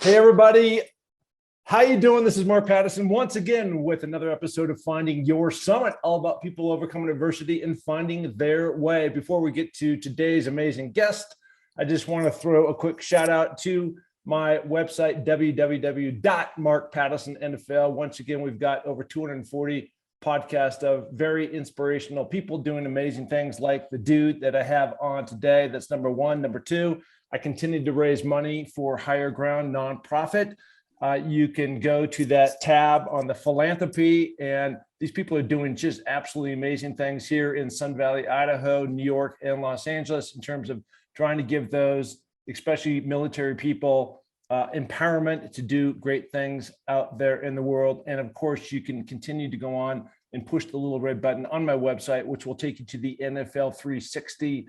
Hey everybody, how you doing? This is Mark Pattison once again with another episode of Finding Your Summit, all about people overcoming adversity and finding their way. Before we get to today's amazing guest, I just want to throw a quick shout out to my website, www.markpattisonnfl. Once again, we've got over 240 podcasts of very inspirational people doing amazing things like the dude that I have on today. That's number one. Number two, I continue to raise money for Higher Ground nonprofit. You can go to that tab on the philanthropy, and these people are doing just absolutely amazing things here in Sun Valley, Idaho, New York, and Los Angeles in terms of trying to give those, especially military people, empowerment to do great things out there in the world. And of course, you can continue to go on and push the little red button on my website, which will take you to the NFL 360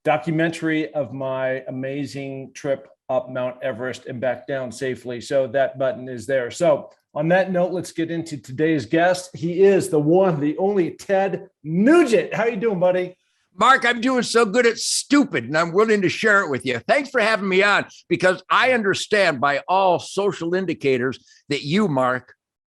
documentary of my amazing trip up Mount Everest and back down safely. So that button is there. So on that note, let's get into today's guest. He is the one, the only Ted Nugent. How you doing, buddy? Mark, I'm doing so good at stupid, and I'm willing to share it with you. Thanks for having me on, because I understand by all social indicators that you, Mark,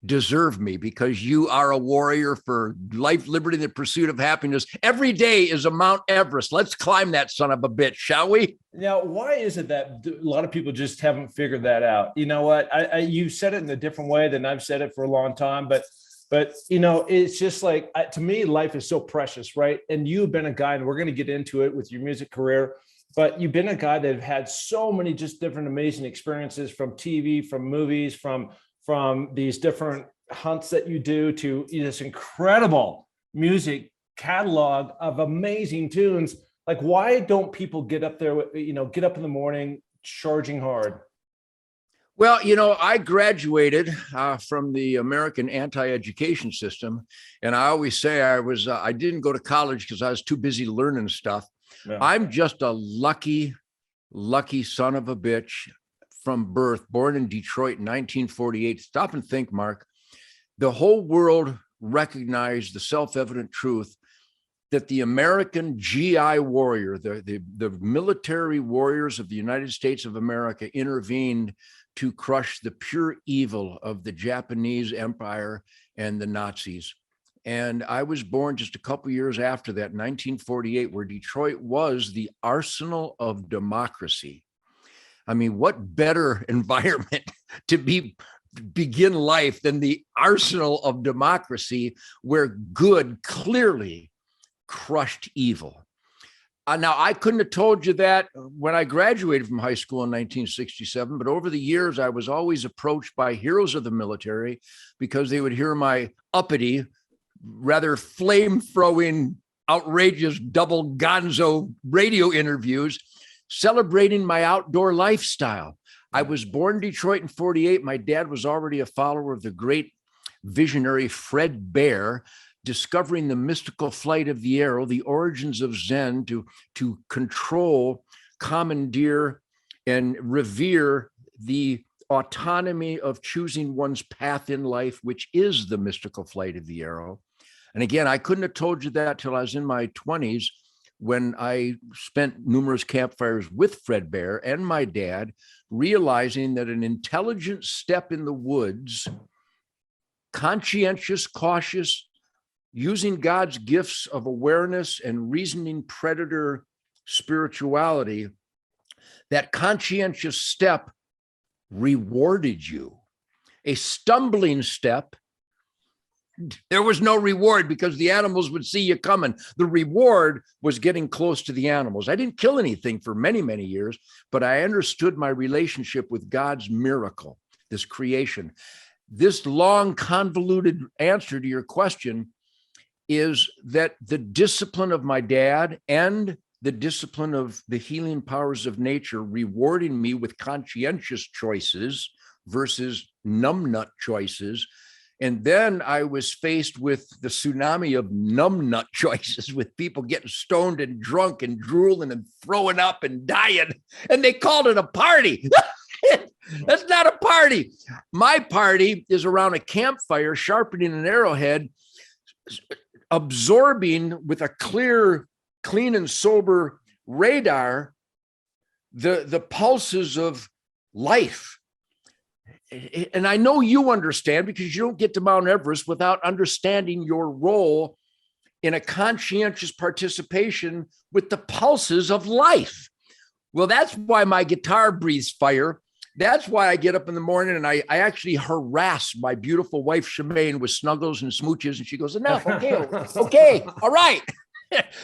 deserve me, because you are a warrior for life, liberty, and the pursuit of happiness. Every day is a Mount Everest. Let's climb that son of a bitch, shall we? Now, why is it that a lot of people just haven't figured that out? You know what? You said it in a different way than I've said it for a long time, but you know, it's just like, to me, life is so precious, right? And you've been a guy, and we're going to get into it with your music career, but you've been a guy that have had so many just different amazing experiences, from TV, from movies, from these different hunts that you do, to this incredible music catalog of amazing tunes. Like, why don't people get up there, get up in the morning charging hard? Well, you know, I graduated from the American anti-education system, and I always say I didn't go to college because I was too busy learning stuff. Yeah. I'm just a lucky son of a bitch from birth, born in Detroit in 1948. Stop and think, Mark. The whole world recognized the self-evident truth that the American GI warrior, the military warriors of the United States of America, intervened to crush the pure evil of the Japanese Empire and the Nazis. And I was born just a couple years after that, 1948, where Detroit was the arsenal of democracy. I mean, what better environment to begin life than the arsenal of democracy, where good clearly crushed evil. Now, I couldn't have told you that when I graduated from high school in 1967, but over the years, I was always approached by heroes of the military because they would hear my uppity, rather flame-throwing, outrageous double gonzo radio interviews celebrating my outdoor lifestyle. I was born in Detroit in 48. My dad was already a follower of the great visionary Fred Bear, discovering the mystical flight of the arrow, the origins of Zen, to control, commandeer, and revere the autonomy of choosing one's path in life, which is the mystical flight of the arrow. And again, I couldn't have told you that till I was in my 20s, when I spent numerous campfires with Fred Bear and my dad, realizing that an intelligent step in the woods, conscientious, cautious, using God's gifts of awareness and reasoning predator spirituality, that conscientious step rewarded you. A stumbling step, there was no reward because the animals would see you coming. The reward was getting close to the animals. I didn't kill anything for many, many years, but I understood my relationship with God's miracle, this creation. This long, convoluted answer to your question is that the discipline of my dad and the discipline of the healing powers of nature rewarding me with conscientious choices versus numbnut choices. And then I was faced with the tsunami of numbnut choices, with people getting stoned and drunk and drooling and throwing up and dying. And they called it a party. That's not a party. My party is around a campfire, sharpening an arrowhead, absorbing with a clear, clean and sober radar the pulses of life, and I know you understand, because you don't get to Mount Everest without understanding your role in a conscientious participation with the pulses of life. Well, that's why my guitar breathes fire. That's why I get up in the morning and I actually harass my beautiful wife, Shemaine, with snuggles and smooches. And she goes, enough. Okay. All right.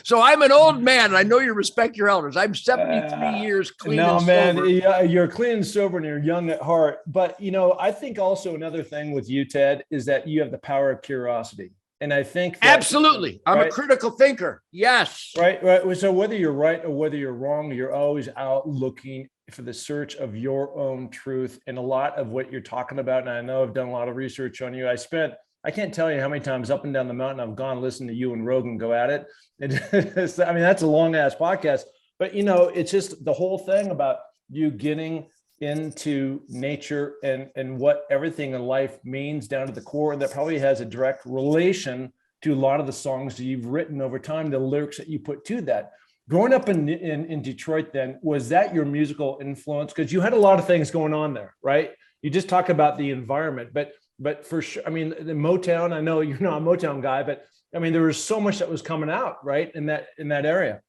So I'm an old man, and I know you respect your elders. I'm 73 years clean and sober. No, man, you're clean and sober and you're young at heart. But, I think also another thing with you, Ted, is that you have the power of curiosity. And I think that, absolutely, I'm a critical thinker. Yes. Right. So whether you're right or whether you're wrong, you're always out looking for the search of your own truth. And a lot of what you're talking about, and I know I've done a lot of research on you. I can't tell you how many times up and down the mountain I've gone listen to you and Rogan go at it. That's a long ass podcast, but it's just the whole thing about you getting into nature and what everything in life means down to the core. And that probably has a direct relation to a lot of the songs that you've written over time, the lyrics that you put to that. Growing up in Detroit, then, was that your musical influence? Because you had a lot of things going on there, right? You just talk about the environment, but for sure, the Motown, I know you're not a Motown guy, but there was so much that was coming out, right, in that area.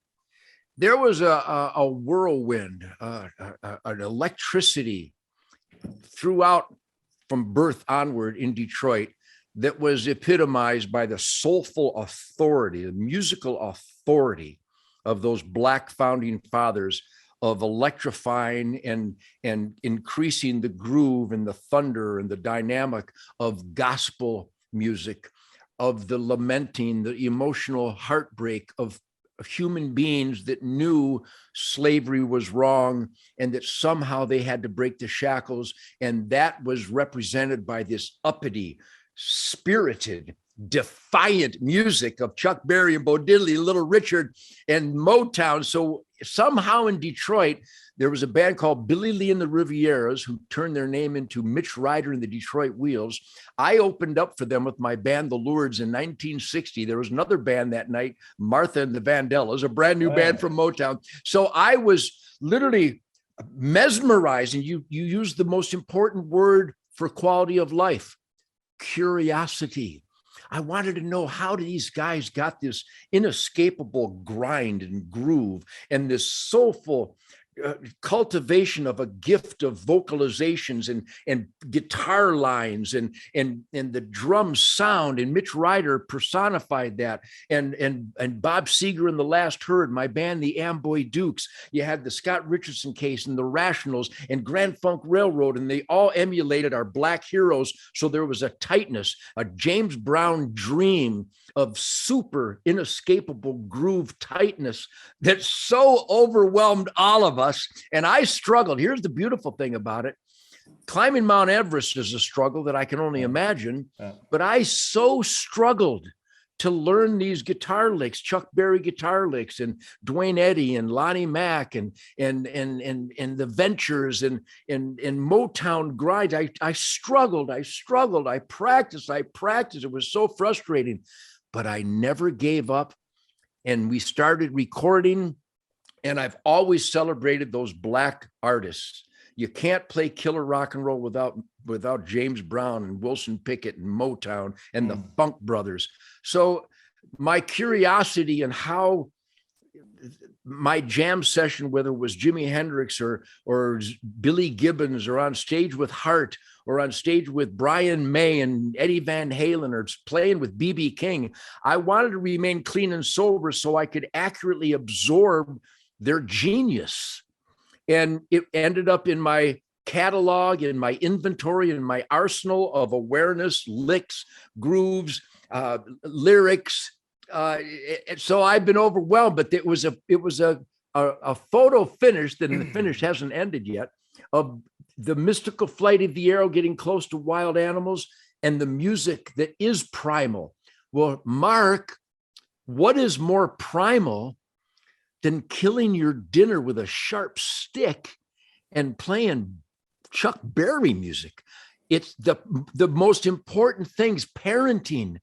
There was a whirlwind, an electricity throughout from birth onward in Detroit that was epitomized by the soulful authority, the musical authority of those Black founding fathers, of electrifying and increasing the groove and the thunder and the dynamic of gospel music, of the lamenting, the emotional heartbreak of human beings that knew slavery was wrong and that somehow they had to break the shackles. And that was represented by this uppity, spirited, defiant music of Chuck Berry and Bo Diddley, Little Richard, and Motown. So somehow in Detroit, there was a band called Billy Lee and the Rivieras who turned their name into Mitch Ryder and the Detroit Wheels. I opened up for them with my band, The Lourdes, in 1960. There was another band that night, Martha and the Vandellas, a brand new band from Motown. So I was literally mesmerized, and you used the most important word for quality of life, curiosity. I wanted to know how these guys got this inescapable grind and groove and this soulful cultivation of a gift of vocalizations and guitar lines and the drum sound, and Mitch Ryder personified that, and Bob Seger and the Last Herd, my band, the Amboy Dukes. You had the Scott Richardson Case and the Rationals and Grand Funk Railroad, and they all emulated our Black heroes. So there was a tightness, a James Brown dream of super inescapable groove tightness that so overwhelmed all of us. And I struggled. Here's the beautiful thing about it. Climbing Mount Everest is a struggle that I can only imagine, but I so struggled to learn these guitar licks, Chuck Berry guitar licks, and Dwayne Eddy and Lonnie Mack and the Ventures and Motown grinds. I struggled. I practiced. It was so frustrating, but I never gave up. And we started recording, and I've always celebrated those Black artists. You can't play killer rock and roll without James Brown and Wilson Pickett and Motown and the Funk Brothers. So my curiosity and how my jam session, whether it was Jimi Hendrix or Billy Gibbons, or on stage with Hart, or on stage with Brian May and Eddie Van Halen, or playing with B.B. King, I wanted to remain clean and sober so I could accurately absorb their genius. And it ended up in my catalog, in my inventory, in my arsenal of awareness, licks, grooves, lyrics. So I've been overwhelmed, but it was a photo finish, and the finish hasn't ended yet, of the mystical flight of the arrow getting close to wild animals and the music that is primal. Well, Mark, what is more primal than killing your dinner with a sharp stick and playing Chuck Berry music? It's the most important things: parenting,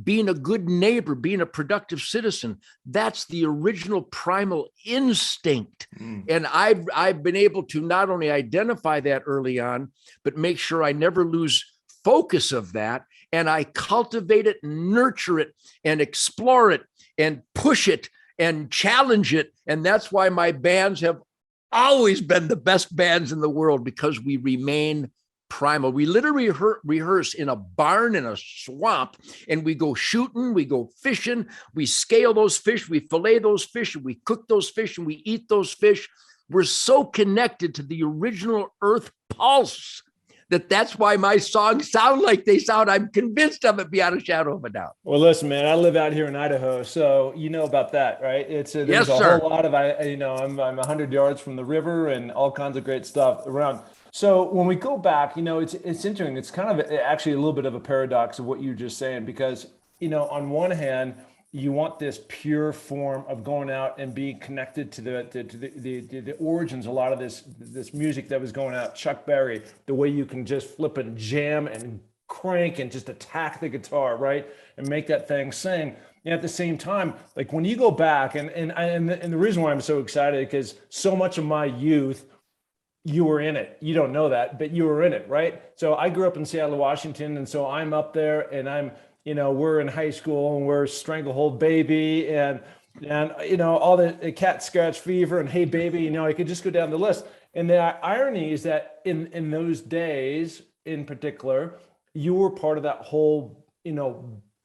being a good neighbor, being a productive citizen. That's the original primal instinct. And I've been able to not only identify that early on, but make sure I never lose focus of that. And I cultivate it, nurture it, and explore it, and push it, and challenge it. And that's why my bands have always been the best bands in the world, because we remain primal. We literally rehearse in a barn in a swamp, and we go shooting, we go fishing, we scale those fish, we fillet those fish, and we cook those fish, and we eat those fish. We're so connected to the original earth pulse that's why my songs sound like they sound. I'm convinced of it beyond a shadow of a doubt. Well, listen, man, I live out here in Idaho, so you know about that, right? There's Yes, a sir. whole lot of, I'm 100 yards from the river and all kinds of great stuff around. So when we go back, it's interesting. It's kind of actually a little bit of a paradox of what you were just saying, because, on one hand, you want this pure form of going out and being connected to the origins. A lot of this music that was going out, Chuck Berry, the way you can just flip and jam and crank and just attack the guitar, right, and make that thing sing. And at the same time, like when you go back, and the reason why I'm so excited, because so much of my youth, you were in it. You don't know that, but you were in it, right? So I grew up in Seattle, Washington, and so I'm up there, and we're in high school, and we're Stranglehold Baby, and all the Cat Scratch Fever and Hey Baby. I could just go down the list. And the irony is that in those days, in particular, you were part of that whole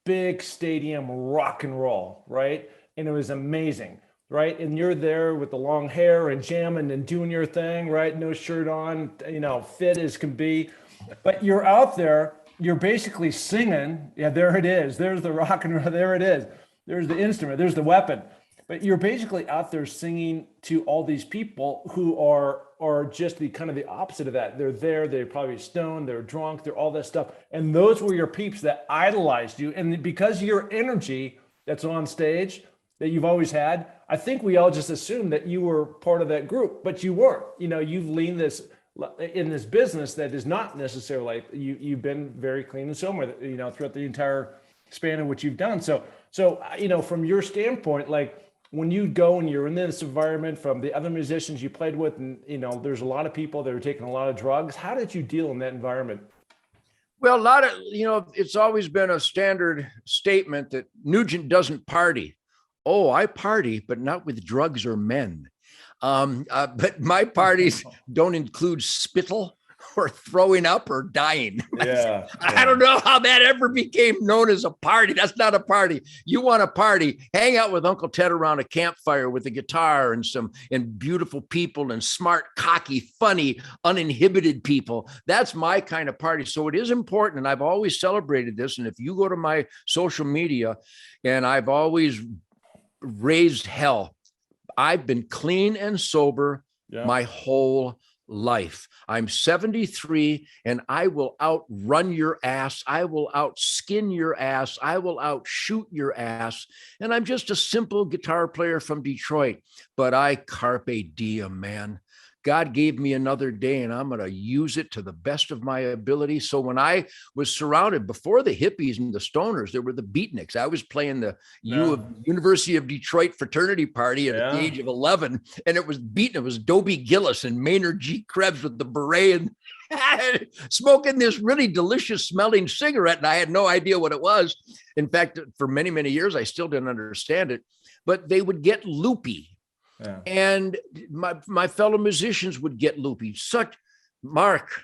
big stadium rock and roll, right? And it was amazing, right? And you're there with the long hair and jamming and doing your thing, right? No shirt on, fit as can be, but you're out there. You're basically singing. Yeah, there it is. There's the rock and roll. There it is. There's the instrument. There's the weapon. But you're basically out there singing to all these people who are just the kind of the opposite of that. They're there. They're probably stoned. They're drunk. They're all that stuff. And those were your peeps that idolized you. And because of your energy that's on stage that you've always had, I think we all just assumed that you were part of that group, but you weren't. You've leaned this in this business that is not necessarily like you've been very clean and sober, throughout the entire span of what you've done. So, from your standpoint, like when you go and you're in this environment from the other musicians you played with, and, there's a lot of people that are taking a lot of drugs. How did you deal in that environment? Well, a lot of, it's always been a standard statement that Nugent doesn't party. Oh, I party, but not with drugs or men. But my parties don't include spittle or throwing up or dying. Yeah, I don't know how that ever became known as a party. That's not a party. You want a party, hang out with Uncle Ted around a campfire with a guitar and beautiful people and smart, cocky, funny, uninhibited people. That's my kind of party. So it is important. And I've always celebrated this. And if you go to my social media, and I've always raised hell. I've been clean and sober my whole life. I'm 73, and I will outrun your ass. I will outskin your ass. I will outshoot your ass. And I'm just a simple guitar player from Detroit, but I carpe diem, man. God gave me another day, and I'm going to use it to the best of my ability. So when I was surrounded, before the hippies and the stoners, there were the beatniks. I was playing the University of Detroit fraternity party at the age of 11, and it was beating. It was Dobie Gillis and Maynard G. Krebs with the beret and smoking this really delicious smelling cigarette, and I had no idea what it was. In fact, for many, many years, I still didn't understand it, but they would get loopy. Yeah. And my fellow musicians would get loopy. Mark,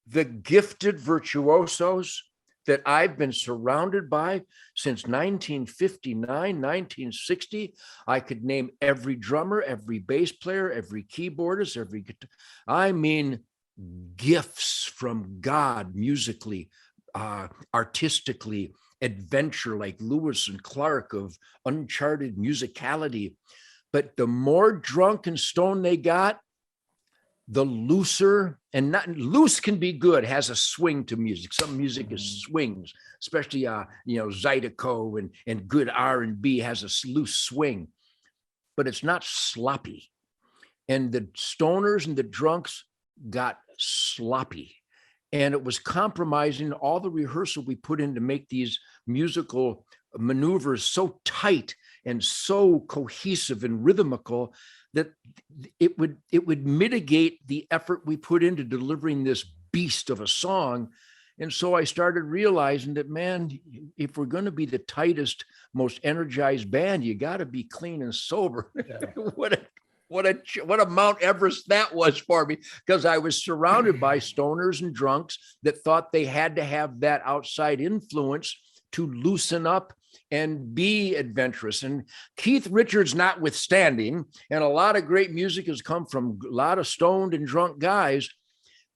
the gifted virtuosos that I've been surrounded by since 1959, 1960. I could name every drummer, every bass player, every keyboardist, every guitar. I mean, gifts from God musically, artistically, adventure like Lewis and Clark of uncharted musicality. But the more drunk and stoned they got, the looser, and not loose can be good, has a swing to music. Some music is swings, especially Zydeco and good R&B has a loose swing, but it's not sloppy. And the stoners and the drunks got sloppy. And it was compromising all the rehearsal we put in to make these musical maneuvers so tight and so cohesive and rhythmical that it would mitigate the effort we put into delivering this beast of a song. And so I started realizing that, man, if we're going to be the tightest, most energized band, you got to be clean and sober. Yeah. What a Mount Everest that was for me, because I was surrounded by stoners and drunks that thought they had to have that outside influence to loosen up and be adventurous. And Keith Richards notwithstanding, and a lot of great music has come from a lot of stoned and drunk guys.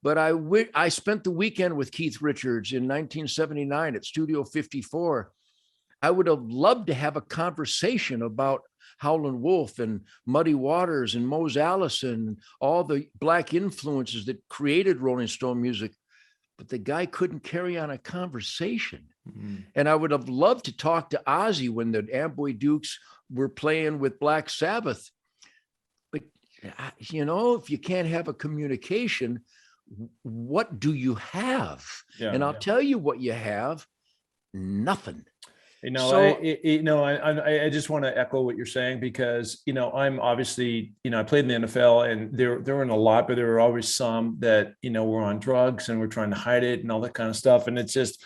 But I spent the weekend with Keith Richards in 1979 at Studio 54. I would have loved to have a conversation about Howlin' Wolf and Muddy Waters and Mose Allison, all the Black influences that created Rolling Stone music. But the guy couldn't carry on a conversation. Mm-hmm. And I would have loved to talk to Ozzy when the Amboy Dukes were playing with Black Sabbath. But, you know, if you can't have a communication, what do you have? Yeah, and I'll tell you what you have: nothing. You know, so, I just want to echo what you're saying, because, you know, I'm obviously, you know, I played in the NFL, and there weren't a lot, but there were always some that, you know, were on drugs and we're trying to hide it and all that kind of stuff. And it's just,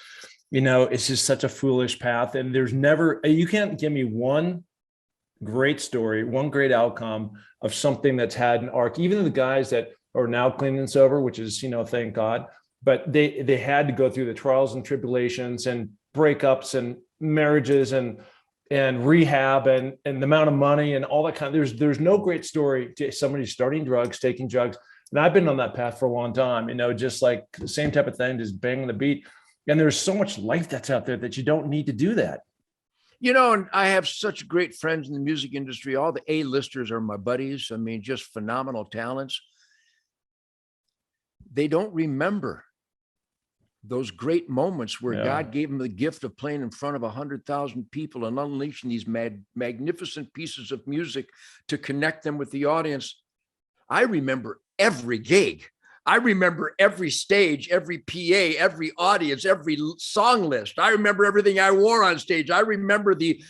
you know, it's just such a foolish path. And there's never, you can't give me one great story, one great outcome of something that's had an arc. Even the guys that are now clean and sober, which is, you know, thank God, but they had to go through the trials and tribulations and breakups and marriages and rehab and the amount of money and all that kind of, there's no great story to somebody starting drugs, taking drugs. And I've been on that path for a long time, you know, just like the same type of thing, just banging the beat. And there's so much life that's out there that you don't need to do that. You know, and I have such great friends in the music industry. All the A-listers are my buddies. I mean, just phenomenal talents. They don't remember those great moments where God gave them the gift of playing in front of 100,000 people and unleashing these magnificent pieces of music to connect them with the audience. I remember every gig. I remember every stage, every PA, every audience, every song list. I remember everything I wore on stage. I remember the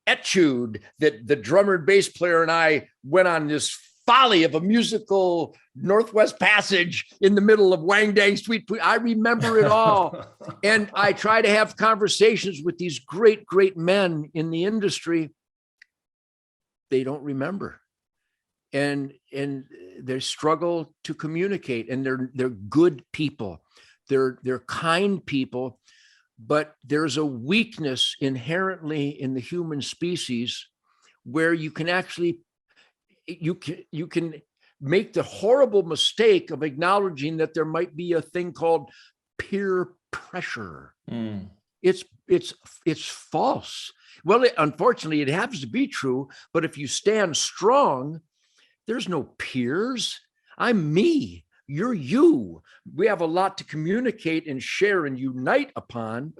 etude that the drummer and bass player and I went on this folly of a musical Northwest Passage in the middle of Wang Dang Sweet Pea. I remember it all. And I try to have conversations with these great, great men in the industry. They don't remember. And they struggle to communicate, and they're good people. They're kind people, but there's a weakness inherently in the human species where you can actually you can make the horrible mistake of acknowledging that there might be a thing called peer pressure. Mm. It's false. Well, unfortunately, it happens to be true. But if you stand strong, there's no peers. I'm me. You're you. We have a lot to communicate and share and unite upon.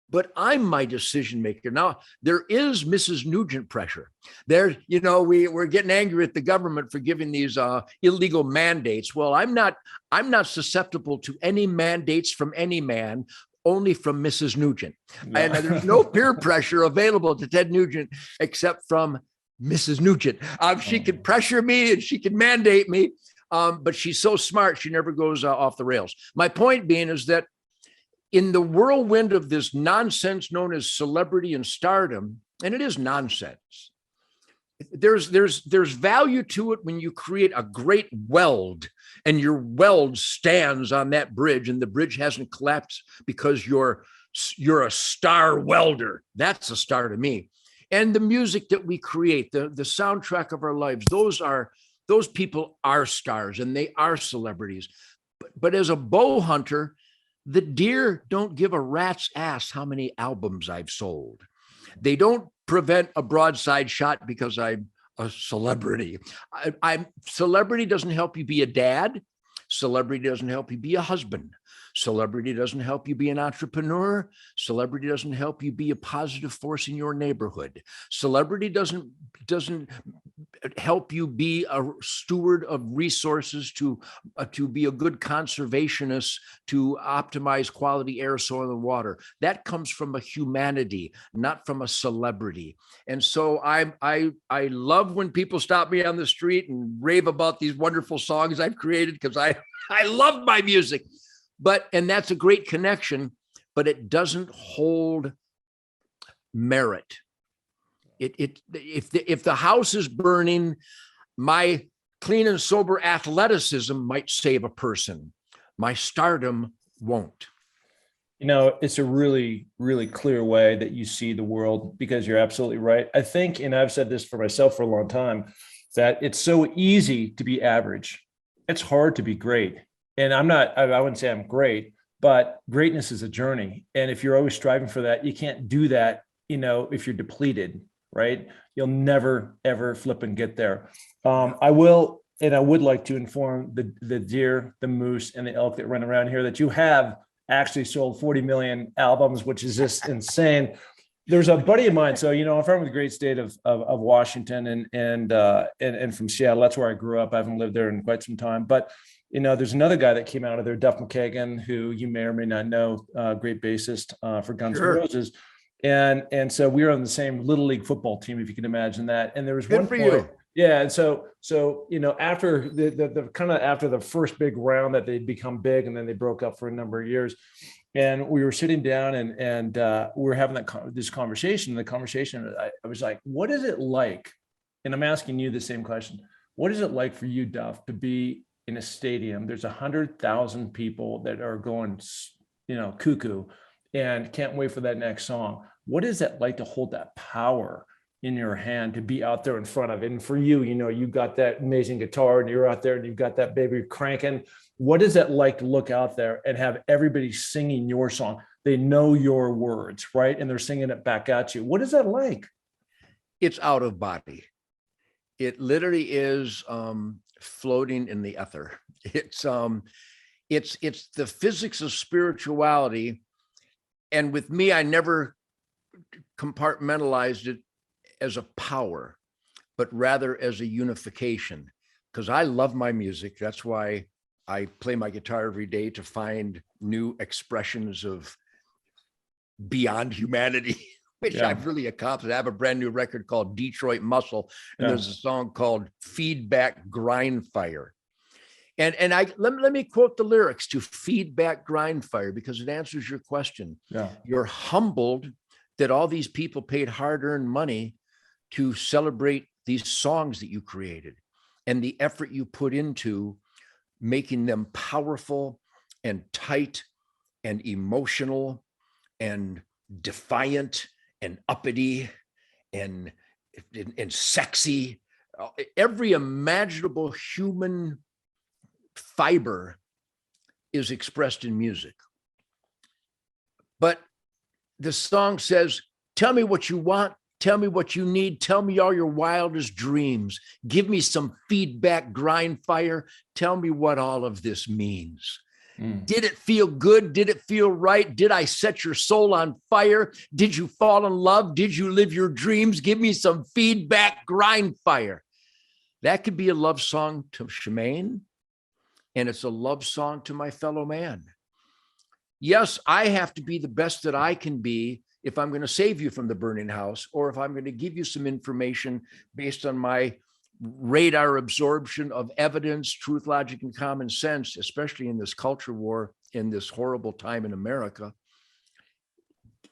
But I'm my decision maker. Now, there is Mrs. Nugent pressure. There, you know, we're getting angry at the government for giving these illegal mandates. Well, I'm not susceptible to any mandates from any man, only from Mrs. Nugent. No. And there's no peer pressure available to Ted Nugent except from Mrs. Nugent. She can pressure me and she can mandate me, but she's so smart, she never goes off the rails. My point being is that in the whirlwind of this nonsense known as celebrity and stardom, and it is nonsense, there's value to it when you create a great weld and your weld stands on that bridge and the bridge hasn't collapsed because you're a star welder. That's a star to me. And the music that we create, the soundtrack of our lives, those people are stars and they are celebrities. But as a bow hunter, the deer don't give a rat's ass how many albums I've sold. They don't prevent a broadside shot because I'm a celebrity. Celebrity doesn't help you be a dad. Celebrity doesn't help you be a husband. Celebrity doesn't help you be an entrepreneur. Celebrity doesn't help you be a positive force in your neighborhood. Celebrity doesn't help you be a steward of resources, to be a good conservationist, to optimize quality air, soil, and water. That comes from a humanity, not from a celebrity. And so I love when people stop me on the street and rave about these wonderful songs I've created, because I love my music. And that's a great connection, but it doesn't hold merit. If the house is burning, my clean and sober athleticism might save a person. My stardom won't. It's a really, really clear way that you see the world, because you're absolutely right. I think, and I've said this for myself for a long time, that it's so easy to be average. It's hard to be great. And I wouldn't say I'm great, but greatness is a journey. And if you're always striving for that, you can't do that, if you're depleted, right? You'll never, ever flip and get there. I would like to inform the deer, the moose, and the elk that run around here that you have actually sold 40 million albums, which is just insane. There's a buddy of mine. So, I'm from the great state of Washington and from Seattle. That's where I grew up. I haven't lived there in quite some time, but there's another guy that came out of there, Duff McKagan, who you may or may not know, great bassist for Guns N' Roses. And so we were on the same little league football team, if you can imagine that. And there was one point, yeah. And so after the kind of after the first big round that they'd become big, and then they broke up for a number of years, and we were sitting down and we were having this conversation. The conversation, I was like, "What is it like?" And I'm asking you the same question. What is it like for you, Duff, to be in a stadium? There's 100,000 people that are going, cuckoo, and can't wait for that next song. What is that like to hold that power in your hand, to be out there in front of it? And for you, you got that amazing guitar, and you're out there and you've got that baby cranking. What is it like to look out there and have everybody singing your song? They know your words, right? And they're singing it back at you. What is that like? It's out of body. It literally is floating in the ether. It's the physics of spirituality. And with me, I never compartmentalized it as a power, but rather as a unification, because I love my music. That's why I play my guitar every day, to find new expressions of beyond humanity, which I've really accomplished. I have a brand new record called Detroit Muscle, and there's a song called Feedback Grind Fire. And let me quote the lyrics to Feedback Grind Fire, because it answers your question. Yeah. You're humbled that all these people paid hard-earned money to celebrate these songs that you created, and the effort you put into making them powerful and tight and emotional and defiant and uppity and sexy. Every imaginable human fiber is expressed in music. But the song says, tell me what you want, tell me what you need, tell me all your wildest dreams, give me some feedback, grind fire, tell me what all of this means. Did it feel good? Did it feel right? Did I set your soul on fire? Did you fall in love? Did you live your dreams? Give me some feedback, grind fire. That could be a love song to Shemaine, and it's a love song to my fellow man. Yes, I have to be the best that I can be if I'm going to save you from the burning house, or if I'm going to give you some information based on my radar absorption of evidence, truth, logic, and common sense, especially in this culture war, in this horrible time in America.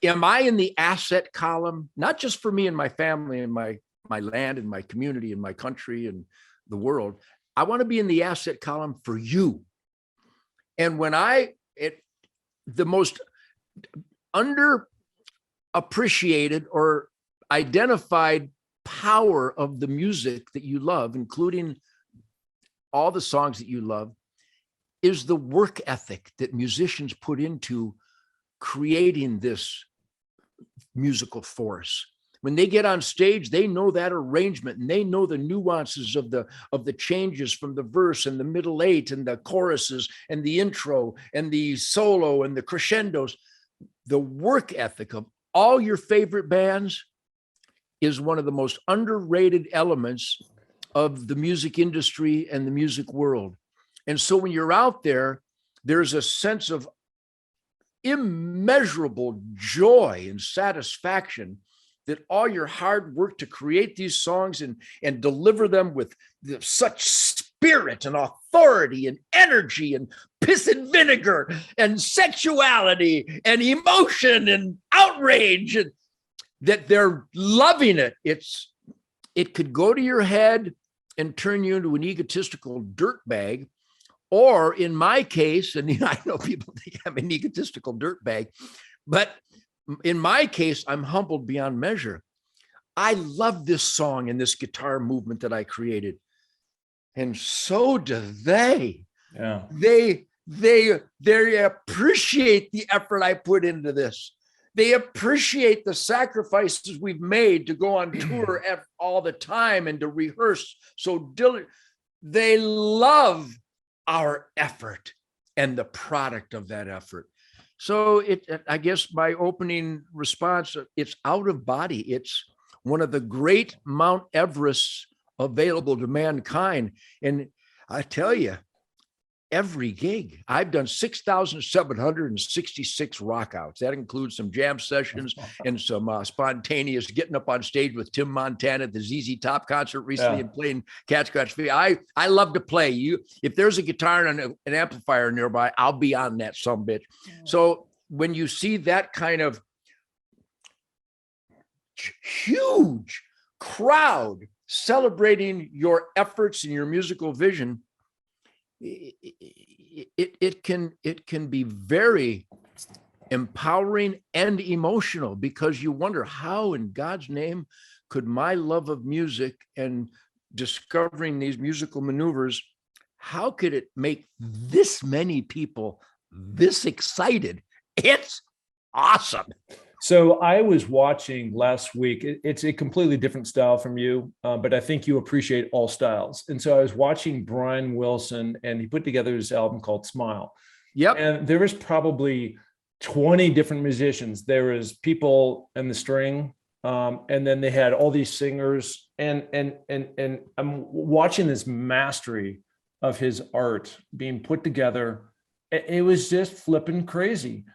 Am I in the asset column, not just for me and my family and my land and my community and my country and the world? I want to be in the asset column for you. And when the most underappreciated or identified power of the music that you love, including all the songs that you love, is the work ethic that musicians put into creating this musical force. When they get on stage, they know that arrangement, and they know the nuances of the changes from the verse and the middle eight and the choruses and the intro and the solo and the crescendos. The work ethic of all your favorite bands is one of the most underrated elements of the music industry and the music world. And so when you're out there, there's a sense of immeasurable joy and satisfaction that all your hard work to create these songs and deliver them with such spirit and authority and energy and piss and vinegar and sexuality and emotion and outrage, and that they're loving it. It could go to your head and turn you into an egotistical dirtbag. Or in my case, and I know people think I'm an egotistical dirtbag, but in my case, I'm humbled beyond measure. I love this song and this guitar movement that I created. And so do they. Yeah. They appreciate the effort I put into this. They appreciate the sacrifices we've made to go on tour all the time and to rehearse so diligently. They love our effort and the product of that effort. So I guess my opening response, it's out of body. It's one of the great Mount Everests available to mankind. And I tell you, every gig, I've done 6,766 rockouts. That includes some jam sessions and some spontaneous getting up on stage with Tim Montana at the ZZ Top concert recently and playing Cat Scratch Fever. I love to play. If there's a guitar and an amplifier nearby, I'll be on that sumbitch. So when you see that kind of huge crowd celebrating your efforts and your musical vision, it can be very empowering and emotional, because you wonder, how in God's name could my love of music and discovering these musical maneuvers, how could it make this many people this excited? It's awesome. So I was watching last week. It's a completely different style from you, but I think you appreciate all styles. And so I was watching Brian Wilson, and he put together this album called Smile. Yep. And there was probably 20 different musicians. There was people in the string, and then they had all these singers. And I'm watching this mastery of his art being put together. It was just flipping crazy.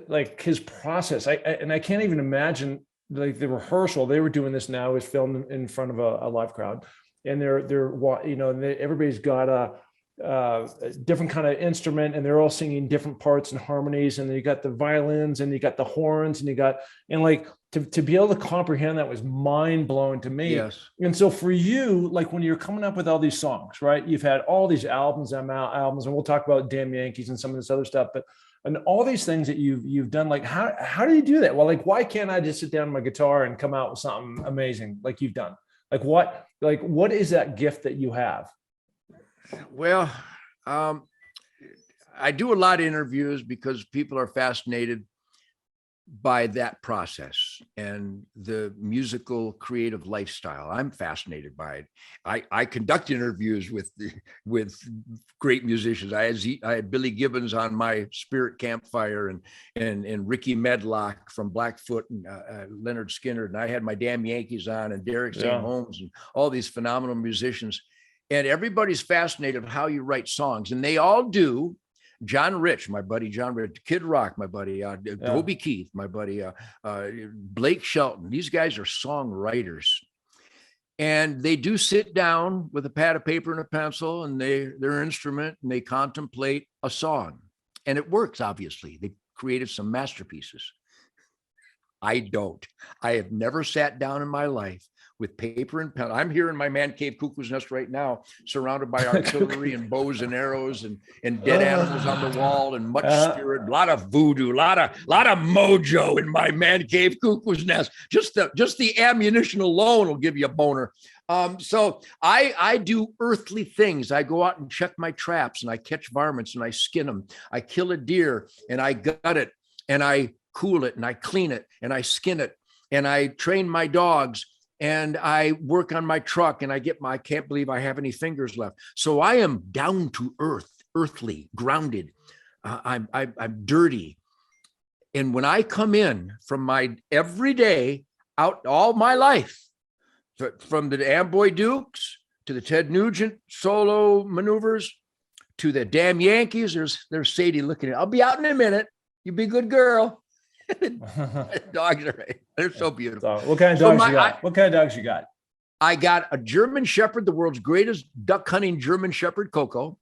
Like his process, I can't even imagine, like the rehearsal. They were doing this now, is filmed in front of a live crowd, and everybody's got a different kind of instrument, and they're all singing different parts and harmonies, and you got the violins and you got the horns and like to be able to comprehend that was mind blowing to me. Yes. And so for you, like when you're coming up with all these songs, right? You've had all these albums, and we'll talk about Damn Yankees and some of this other stuff, and all these things that you've done, like how do you do that? Well, like, why can't I just sit down on my guitar and come out with something amazing like you've done? Like what is that gift that you have? Well, I do a lot of interviews because people are fascinated by that process and the musical creative lifestyle. I'm fascinated by it. I conduct interviews with great musicians. I had Billy Gibbons on my Spirit Campfire, and Ricky Medlock from Blackfoot, and Leonard Skinner, and I had my Damn Yankees on, and Derek St. Holmes, and all these phenomenal musicians. And everybody's fascinated with how you write songs, and they all do. John Rich, my buddy, John Rich, Kid Rock, my buddy, Toby Keith, my buddy, Blake Shelton. These guys are songwriters, and they do sit down with a pad of paper and a pencil and their instrument, and they contemplate a song, and it works. Obviously, they created some masterpieces. I don't. I have never sat down in my life with paper and pen. I'm here in my man cave cuckoo's nest right now, surrounded by artillery and bows and arrows and dead animals on the wall and much spirit, a lot of voodoo, a lot of mojo in my man cave cuckoo's nest. Just the ammunition alone will give you a boner. So I do earthly things. I go out and check my traps, and I catch varmints and I skin them. I kill a deer and I gut it and I cool it and I clean it and I skin it, and I train my dogs, and I work on my truck, and I can't believe I have any fingers left. So I am down to earth, earthly, grounded. I'm dirty. And when I come in from my everyday out all my life, from the Amboy Dukes to the Ted Nugent solo maneuvers, to the damn Yankees. There's Sadie looking at. I'll be out in a minute. You be a good girl. Dogs are they're so beautiful. So what kind of dogs you got? What kind of dogs you got? I got a German Shepherd, the world's greatest duck hunting German Shepherd, Coco.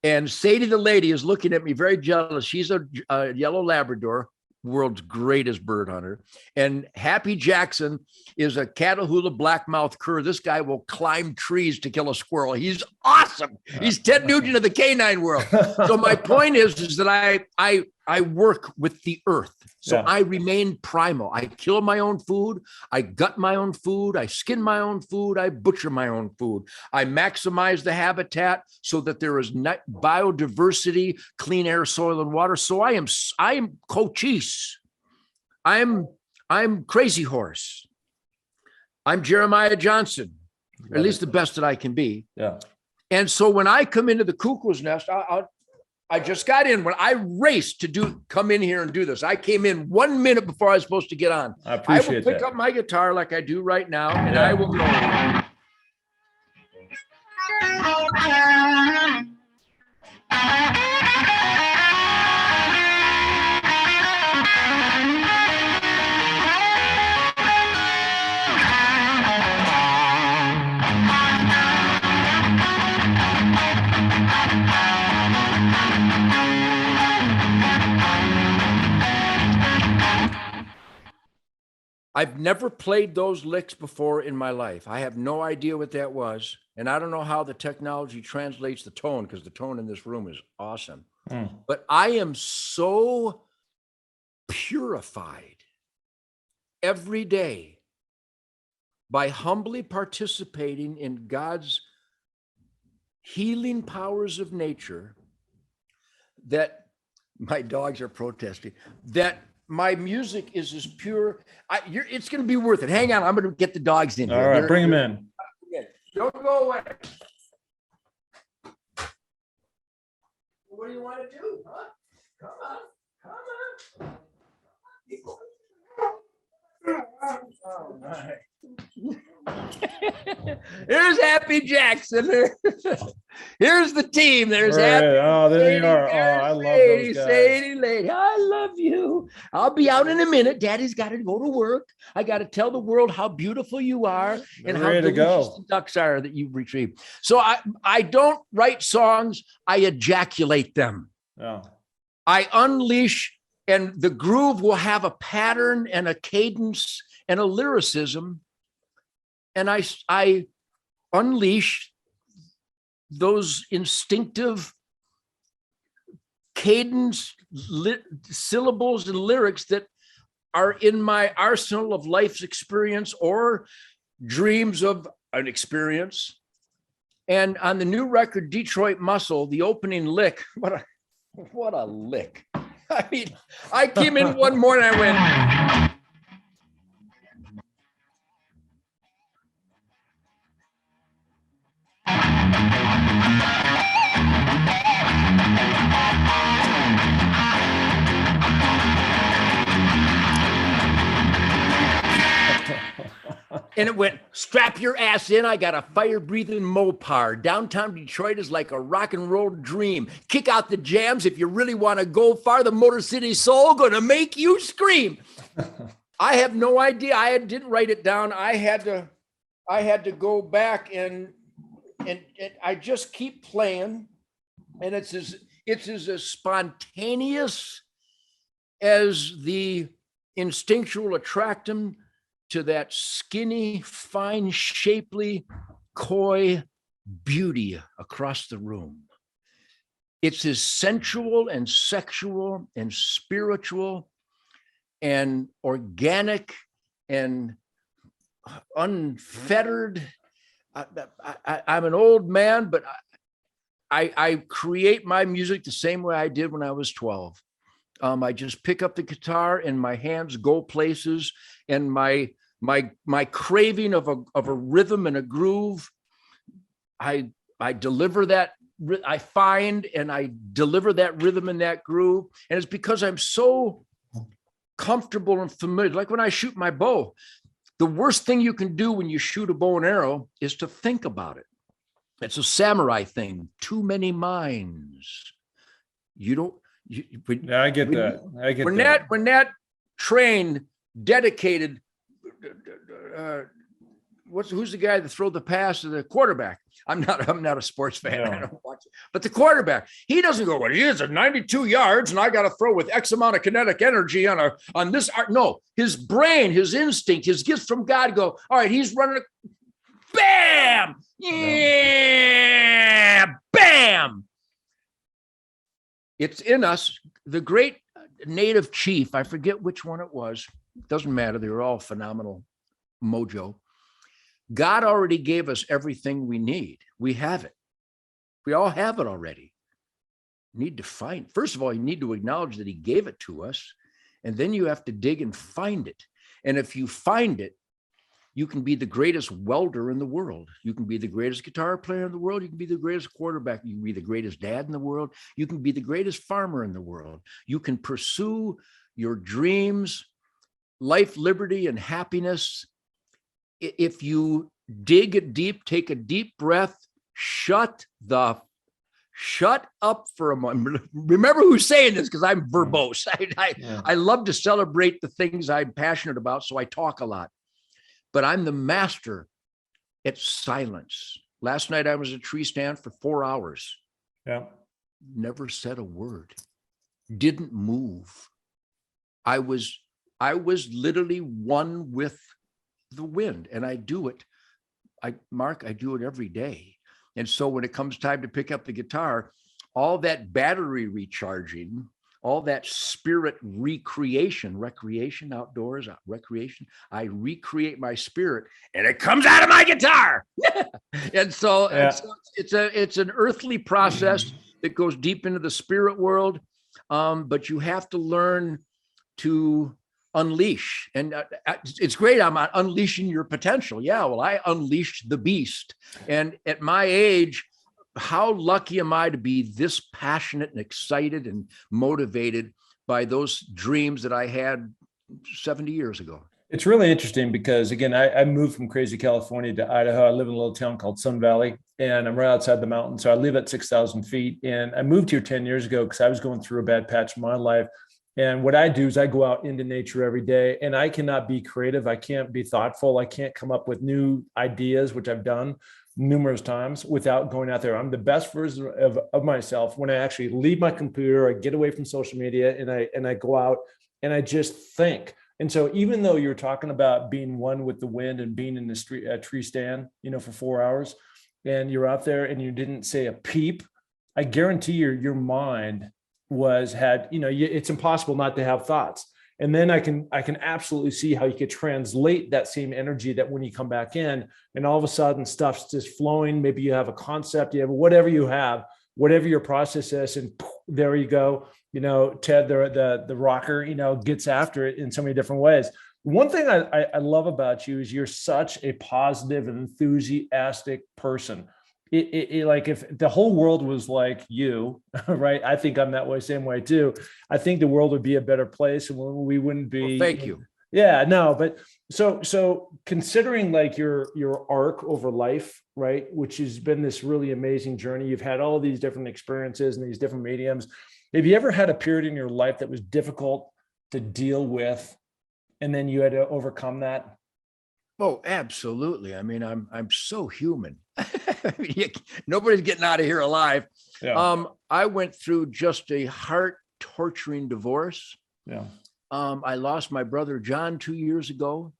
And Sadie, the lady, is looking at me very jealous. She's a yellow Labrador, world's greatest bird hunter. And Happy Jackson is a Catahoula blackmouth cur. This guy will climb trees to kill a squirrel. He's awesome. He's Ted Nugent of the canine world. So my point is that I work with the earth. So I remain primal. I kill my own food. I gut my own food. I skin my own food. I butcher my own food. I maximize the habitat so that there is biodiversity, clean air, soil, and water. So I am Cochise. I'm Crazy Horse. I'm Jeremiah Johnson, at least the best that I can be. Yeah. And so when I come into the cuckoo's nest, I just got in. When I raced to come in here and do this, I came in 1 minute before I was supposed to get on. I appreciate will pick up my guitar like I do right now, and I will go. I've never played those licks before in my life. I have no idea what that was. And I don't know how the technology translates the tone, because the tone in this room is awesome. But I am so purified every day by humbly participating in God's healing powers of nature that my dogs are protesting, that my music is as pure. It's going to be worth it. Hang on. I'm going to get the dogs in here. All right, bring them in. Don't go away. What do you want to do? Huh? Come on. Oh, my. There's Happy Jackson. Here's the team. There's Happy. Oh, there they are. Oh, I love those guys. Sadie, lady, I love you. I'll be out in a minute. Daddy's got to go to work. I got to tell the world how beautiful you are and how delicious the ducks are that you've retrieved. So I don't write songs. I ejaculate them. Oh. I unleash, and the groove will have a pattern and a cadence and a lyricism. And I unleash those instinctive cadence, syllables, and lyrics that are in my arsenal of life's experience or dreams of an experience. And on the new record, Detroit Muscle, the opening lick, what a lick. I mean, I came in one morning, I went... And it went, strap your ass in. I got a fire-breathing Mopar. Downtown Detroit is like a rock and roll dream. Kick out the jams if you really want to go far. The Motor City Soul gonna make you scream. I have no idea. I didn't write it down. I had to go back and I just keep playing, and it's as spontaneous as the instinctual attraction to that skinny, fine, shapely, coy beauty across the room. It's as sensual and sexual and spiritual and organic and unfettered. I'm an old man, but I create my music the same way I did when I was 12. I just pick up the guitar and my hands go places, and my craving of a rhythm and a groove, I deliver that. I find and I deliver that rhythm and that groove, and it's because I'm so comfortable and familiar. Like when I shoot my bow, the worst thing you can do when you shoot a bow and arrow is to think about it. It's a samurai thing. Too many minds. You don't. Yeah, I get that. I get when that. When that trained, dedicated, who's the guy that throw the pass to the quarterback? I'm not a sports fan. No. I don't watch it. But the quarterback, he doesn't go, well, he is at 92 yards and I got to throw with X amount of kinetic energy on this. No, his brain, his instinct, his gifts from God go, all right, he's running. Bam! Yeah! Bam! It's in us. The great native chief, I forget which one it was. Doesn't matter. They were all phenomenal mojo. God already gave us everything we need. We have it. We all have it already. Need to find. First of all, you need to acknowledge that he gave it to us. And then you have to dig and find it. And if you find it, you can be the greatest welder in the world. You can be the greatest guitar player in the world. You can be the greatest quarterback. You can be the greatest dad in the world. You can be the greatest farmer in the world. You can pursue your dreams, life, liberty, and happiness. If you dig deep, take a deep breath, shut up for a moment. Remember who's saying this, because I'm verbose. I love to celebrate the things I'm passionate about, so I talk a lot. But I'm the master at silence. Last night I was at a tree stand for 4 hours. Yeah. Never said a word. Didn't move. I was literally one with the wind, and I do it. I do it every day. And so when it comes time to pick up the guitar, all that battery recharging, all that spirit recreation, outdoors, recreation, I recreate my spirit and it comes out of my guitar. and so it's an earthly process that goes deep into the spirit world. But you have to learn to unleash. And it's great. I'm unleashing your potential. Yeah, well, I unleashed the beast. And at my age, how lucky am I to be this passionate and excited and motivated by those dreams that I had 70 years ago? It's really interesting because, again, I moved from crazy California to Idaho. I live in a little town called Sun Valley, and I'm right outside the mountain. So I live at 6,000 feet. And I moved here 10 years ago because I was going through a bad patch in my life. And what I do is I go out into nature every day, and I cannot be creative. I can't be thoughtful. I can't come up with new ideas, which I've done numerous times, without going out there. I'm the best version of myself when I actually leave my computer, I get away from social media, and I go out and I just think. And so even though you're talking about being one with the wind and being in the tree stand, for 4 hours, and you're out there and you didn't say a peep, I guarantee your mind it's impossible not to have thoughts. And then I can absolutely see how you could translate that same energy, that when you come back in and all of a sudden stuff's just flowing, maybe you have a concept, you have whatever your process is, and there you go. Ted, the rocker, gets after it in so many different ways. One thing I love about you is you're such a positive and enthusiastic person. Like, if the whole world was like you, right? I think I'm that way, same way too. I think the world would be a better place, and we wouldn't be. Well, thank you. Yeah, no, but so considering like your arc over life, right, which has been this really amazing journey. You've had all of these different experiences and these different mediums. Have you ever had a period in your life that was difficult to deal with, and then you had to overcome that? Oh, absolutely. I mean, I'm so human. Nobody's getting out of here alive. Yeah. I went through just a heart-torturing divorce. Yeah. I lost my brother John 2 years ago.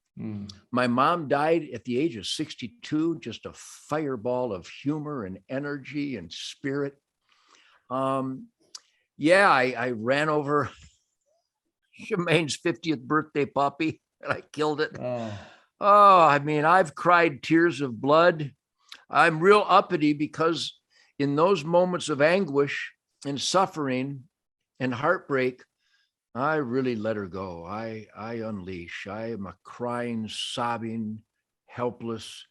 My mom died at the age of 62, just a fireball of humor and energy and spirit. I ran over Shemaine's 50th birthday puppy and I killed it. I mean, I've cried tears of blood. I'm real uppity because in those moments of anguish and suffering and heartbreak, I really let her go. I unleash. I am a crying, sobbing, helpless,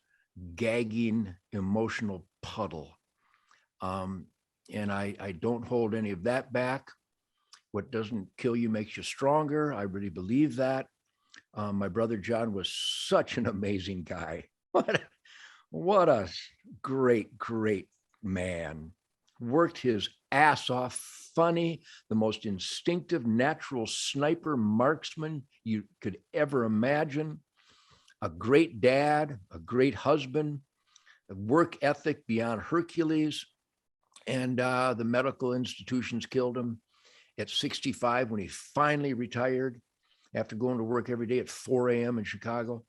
gagging, emotional puddle. And I don't hold any of that back. What doesn't kill you makes you stronger. I really believe that. My brother John was such an amazing guy. What a great, great man. Worked his ass off, funny, the most instinctive, natural sniper marksman you could ever imagine. A great dad, a great husband, a work ethic beyond Hercules. And the medical institutions killed him at 65 when he finally retired after going to work every day at 4 a.m. in Chicago.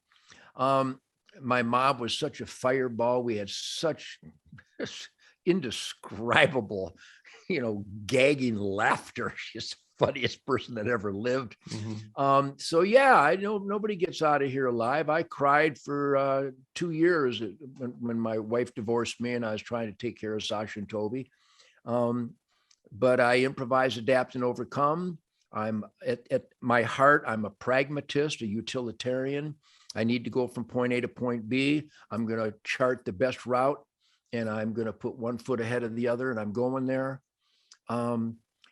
My mom was such a fireball. We had such indescribable, gagging laughter. She's the funniest person that ever lived. So yeah, I know nobody gets out of here alive. I cried for 2 years when my wife divorced me and I was trying to take care of Sasha and Toby. But I improvise, adapt, and overcome. I'm at my heart, I'm a pragmatist, a utilitarian. I need to go from point A to point B. I'm going to chart the best route and I'm going to put one foot ahead of the other and I'm going there.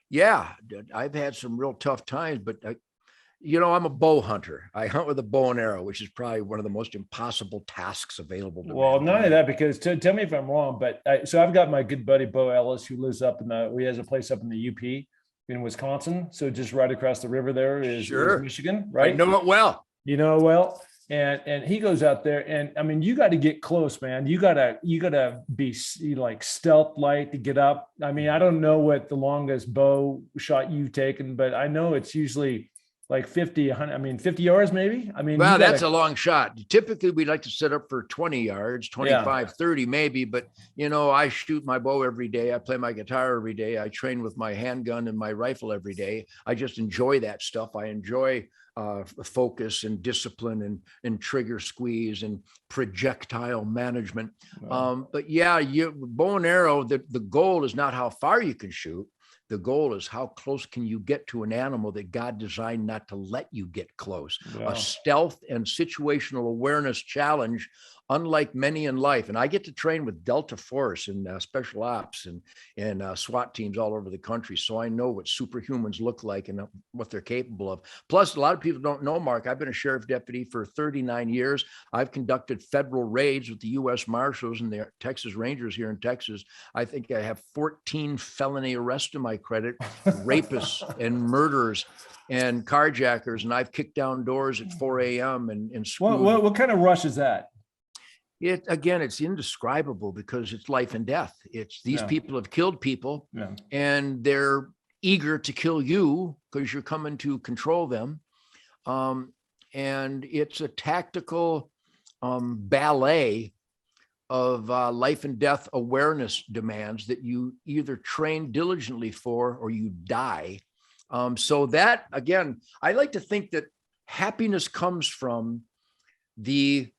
Yeah, I've had some real tough times, but I'm a bow hunter. I hunt with a bow and arrow, which is probably one of the most impossible tasks available to Well, me. none of that, because tell me if I'm wrong, but so I've got my good buddy, Bo Ellis, who lives up he has a place up in the UP in Wisconsin. So just right across the river there is Michigan, right? I know it well. Well. And he goes out there, and I mean, you got to get close, man. You gotta be like stealth light to get up. I mean, I don't know what the longest bow shot you've taken, but I know it's usually like 50, 100, I mean, 50 yards maybe. I mean, well, that's a long shot. Typically, we'd like to set up for 20 yards, 25, 30 maybe. But, I shoot my bow every day. I play my guitar every day. I train with my handgun and my rifle every day. I just enjoy that stuff. I enjoy focus and discipline and trigger squeeze and projectile management. Wow. But yeah, bow and arrow, the goal is not how far you can shoot. The goal is how close can you get to an animal that God designed not to let you get close. Wow. A stealth and situational awareness challenge, unlike many in life. And I get to train with Delta Force and special ops and SWAT teams all over the country. So I know what superhumans look like and what they're capable of. Plus, a lot of people don't know, Mark, I've been a sheriff deputy for 39 years. I've conducted federal raids with the U.S. Marshals and the Texas Rangers here in Texas. I think I have 14 felony arrests to my credit, rapists and murderers and carjackers. And I've kicked down doors at 4 a.m. and what kind of rush is that? It's indescribable because it's life and death. It's these people have killed people and they're eager to kill you because you're coming to control them. And it's a tactical ballet of life and death awareness demands that you either train diligently for or you die. So that, again, I like to think that happiness comes from the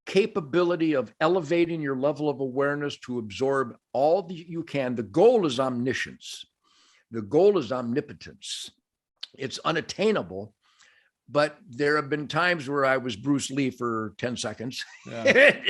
capability of elevating your level of awareness to absorb all that you can. The goal is omniscience. The goal is omnipotence. It's unattainable, but there have been times where I was Bruce Lee for 10 seconds. Yeah.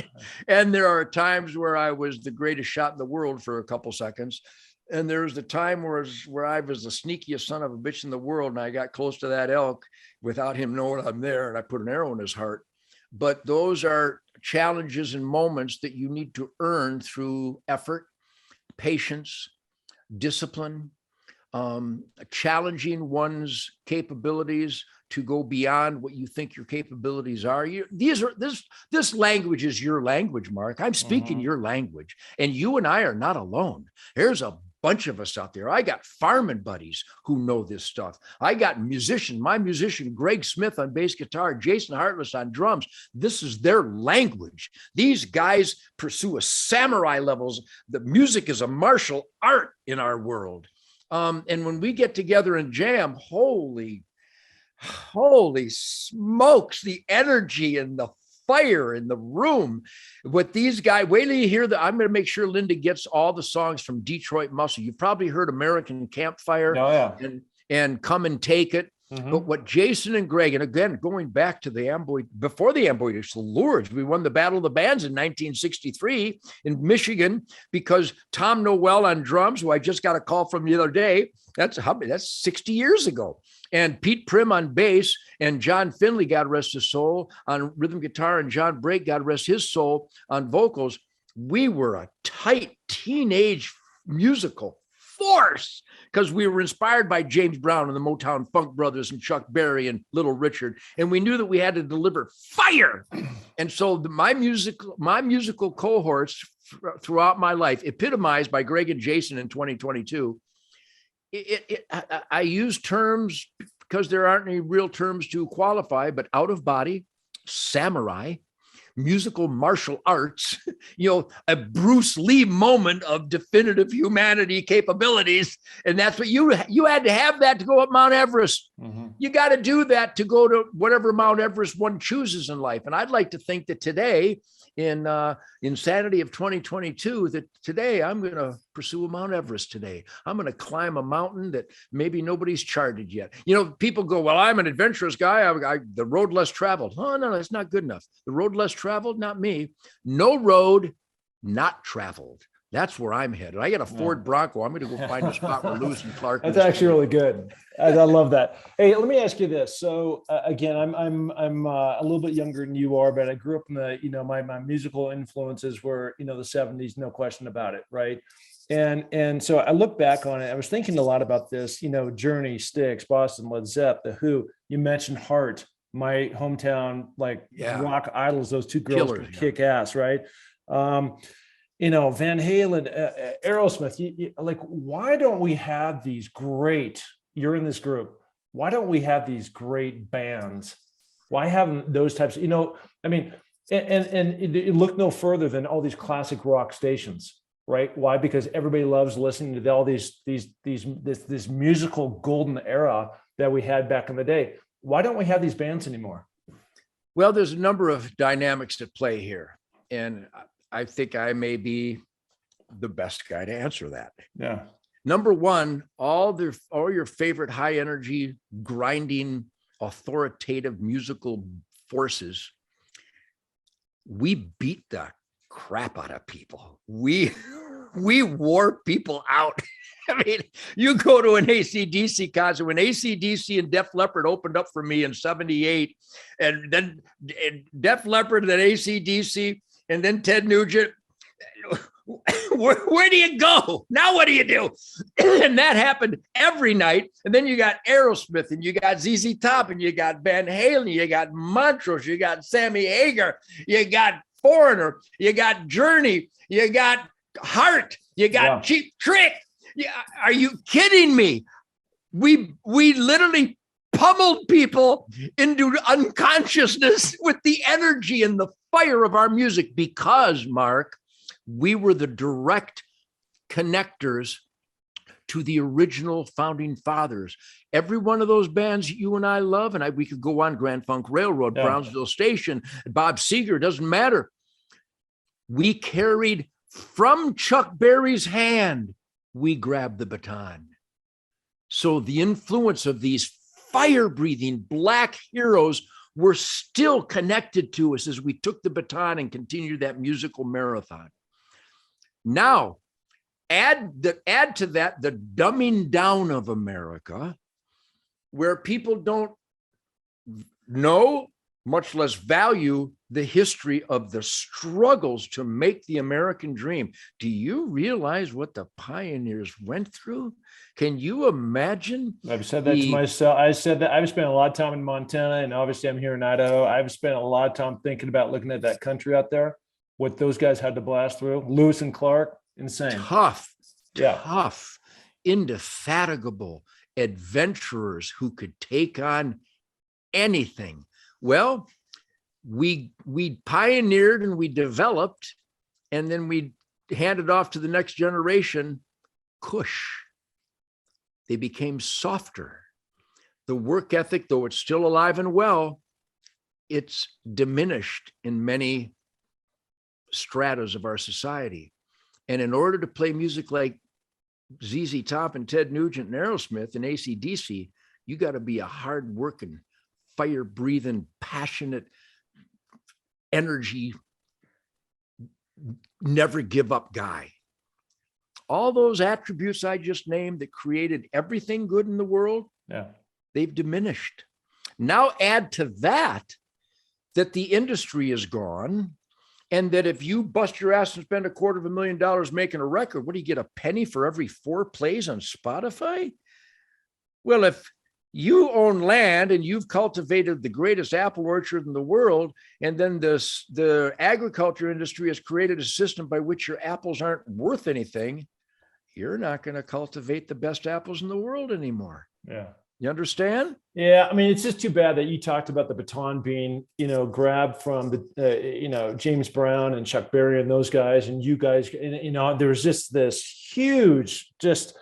And there are times where I was the greatest shot in the world for a couple seconds. And there was the time where I was the sneakiest son of a bitch in the world. And I got close to that elk without him knowing I'm there. And I put an arrow in his heart. But those are challenges and moments that you need to earn through effort, patience, discipline, challenging one's capabilities to go beyond what you think your capabilities are. This language is your language, Mark. I'm speaking your language, and you and I are not alone. There's a bunch of us out there. I got fireman buddies who know this stuff. I got my musician, Greg Smith on bass guitar, Jason Hartless on drums. This is their language. These guys pursue a samurai levels. The music is a martial art in our world. And when we get together and jam, holy smokes, the energy and the fire in the room with these guys. Wait till you hear that. I'm going to make sure Linda gets all the songs from Detroit Muscle. You've probably heard American Campfire and Come and Take It But what Jason and Greg, and again, going back to the Amboy, before the Amboy Lures, we won the Battle of the Bands in 1963 in Michigan because Tom Noel on drums, who I just got a call from the other day, that's 60 years ago. And Pete Prim on bass and John Finley, God rest his soul, on rhythm guitar, and John Brake, God rest his soul, on vocals. We were a tight teenage musical force because we were inspired by James Brown and the Motown Funk Brothers and Chuck Berry and Little Richard. And we knew that we had to deliver fire. And so my musical cohorts throughout my life, epitomized by Greg and Jason in 2022, I use terms because there aren't any real terms to qualify, but out of body, samurai, musical martial arts, a Bruce Lee moment of definitive humanity capabilities. And that's what you had to have that to go up Mount Everest. You got to do that to go to whatever Mount Everest one chooses in life. And I'd like to think that today, in insanity of 2022, that today I'm going to pursue a Mount Everest today. I'm going to climb a mountain that maybe nobody's charted yet. People go, well, I'm an adventurous guy. The road less traveled. Oh, no, that's not good enough. The road less traveled, not me. No road not traveled. That's where I'm headed. I got a Ford Bronco. I'm going to go find a spot where Lewis and Clark. That's actually really good. I love that. Hey, let me ask you this. So again, I'm a little bit younger than you are, but I grew up in the, my musical influences were, the 70s, no question about it. Right. And so I look back on it. I was thinking a lot about this, Journey, Styx, Boston, Led Zepp, The Who. You mentioned Heart, my hometown, rock idols. Those two girls could kick ass, right? Van Halen, Aerosmith. Why don't we have these great? You're in this group. Why don't we have these great bands? Why haven't those types? And you look no further than all these classic rock stations, right? Why? Because everybody loves listening to all this musical golden era that we had back in the day. Why don't we have these bands anymore? Well, there's a number of dynamics at play here, and I think I may be the best guy to answer that. Yeah. Number one, all your favorite high energy, grinding, authoritative musical forces, we beat the crap out of people. We wore people out. I mean, you go to an AC/DC concert when AC/DC and Def Leppard opened up for me in '78, and then Def Leppard and then AC/DC, and then Ted Nugent. Where do you go? Now what do you do? And that happened every night. And then you got Aerosmith, and you got ZZ Top, and you got Van Halen, you got Montrose, you got Sammy Hagar, you got Foreigner, you got Journey, you got Heart, you got Cheap Trick. Yeah, are you kidding me? We literally pummeled people into unconsciousness with the energy and the fire of our music because, Mark, we were the direct connectors to the original founding fathers. Every one of those bands you and I love, and we could go on, Grand Funk Railroad, Brownsville Station, Bob Seger, doesn't matter. We carried from Chuck Berry's hand, we grabbed the baton. So the influence of these fire-breathing Black heroes were still connected to us as we took the baton and continued that musical marathon. Now, add to that the dumbing down of America, where people don't know, much less value, the history of the struggles to make the American dream. Do you realize what the pioneers went through? Can you imagine? I've said that to myself. I said that I've spent a lot of time in Montana, and obviously I'm here in Idaho. I've spent a lot of time thinking about looking at that country out there, what those guys had to blast through. Lewis and Clark, insane. Tough, indefatigable adventurers who could take on anything. Well, we pioneered and we developed, and then we handed off to the next generation. Cush. They became softer. The work ethic, though it's still alive and well, it's diminished in many stratas of our society. And in order to play music like ZZ Top and Ted Nugent and Aerosmith and AC/DC, You got to be a hard-working, fire-breathing, passionate, energy, never give up guy. All those attributes I just named that created everything good in the world, they've diminished. Now add to that the industry is gone, and that if you bust your ass and spend $250,000 making a record, what do you get, a penny for every 4 plays on Spotify? Well, if you own land and you've cultivated the greatest apple orchard in the world, and then the agriculture industry has created a system by which your apples aren't worth anything, you're not going to cultivate the best apples in the world anymore. Yeah. You understand? Yeah. I mean, it's just too bad that you talked about the baton being, grabbed from the, James Brown and Chuck Berry and those guys, and you guys, there's just this huge, just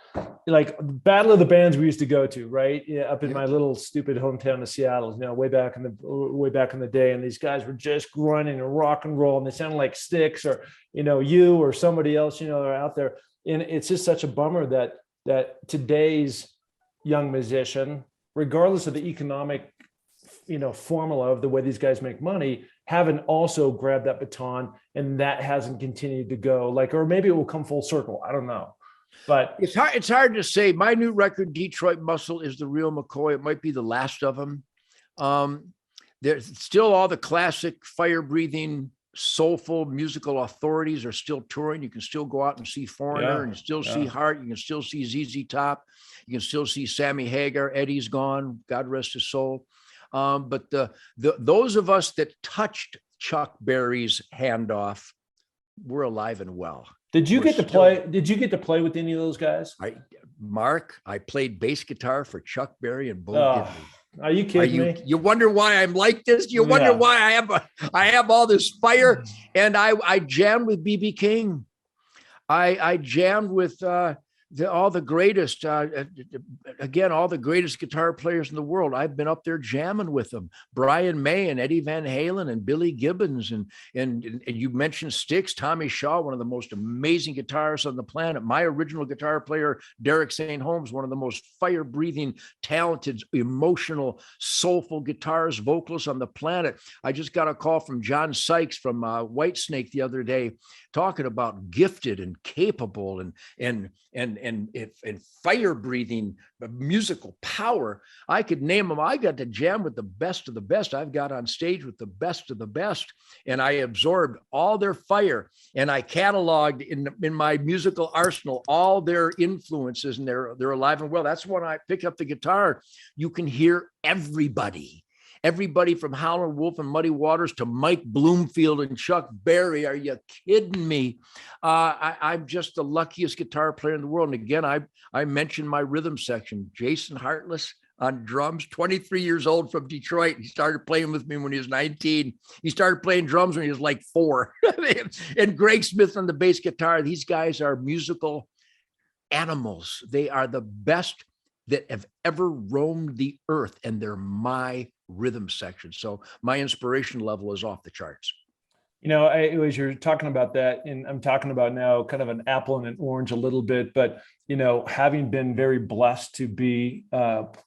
like battle of the bands we used to go to, right? Yeah, up in my little stupid hometown of Seattle, way back in the day. And these guys were just grunting and rock and roll, and they sounded like Styx or, you or somebody else, are out there. And it's just such a bummer that today's young musician, regardless of the economic, formula of the way these guys make money, haven't also grabbed that baton, and that hasn't continued to go, or maybe it will come full circle. I don't know, but it's hard to say. My new record, Detroit Muscle, is the real McCoy. It might be the last of them. There's still all the classic fire-breathing, soulful musical authorities are still touring. You can still go out and see Foreigner, and still see Heart. You can still see ZZ Top. You can still see Sammy Hagar. Eddie's gone, God rest his soul. But those of us that touched Chuck Berry's handoff, we're alive and well. Did you get to play with any of those guys? I played bass guitar for Chuck Berry and Bo Diddley. Are you kidding me? You wonder why I'm like this? You wonder why I have all this fire? And I jammed with B.B. King. I jammed with all the greatest, again, all the greatest guitar players in the world. I've been up there jamming with them. Brian May and Eddie Van Halen and Billy Gibbons. And you mentioned Styx, Tommy Shaw, one of the most amazing guitarists on the planet. My original guitar player, Derek St. Holmes, one of the most fire-breathing, talented, emotional, soulful guitarist, vocalists on the planet. I just got a call from John Sykes from Whitesnake the other day, talking about gifted and capable and fire-breathing musical power. I could name them. I got to jam with the best of the best. I've got on stage with the best of the best, and I absorbed all their fire, and I cataloged in my musical arsenal all their influences, and they're alive and well. That's when I pick up the guitar. You can hear everybody from Howlin' Wolf and Muddy Waters to Mike Bloomfield and Chuck Berry. Are you kidding me? I'm just the luckiest guitar player in the world. And again, I mentioned my rhythm section. Jason Hartless on drums, 23 years old, from Detroit. He started playing with me when he was 19. He started playing drums when he was like 4. And Greg Smith on the bass guitar. These guys are musical animals. They are the best that have ever roamed the earth, and they're my rhythm section. So my inspiration level is off the charts. As you're talking about that, and I'm talking about now kind of an apple and an orange a little bit, but having been very blessed to be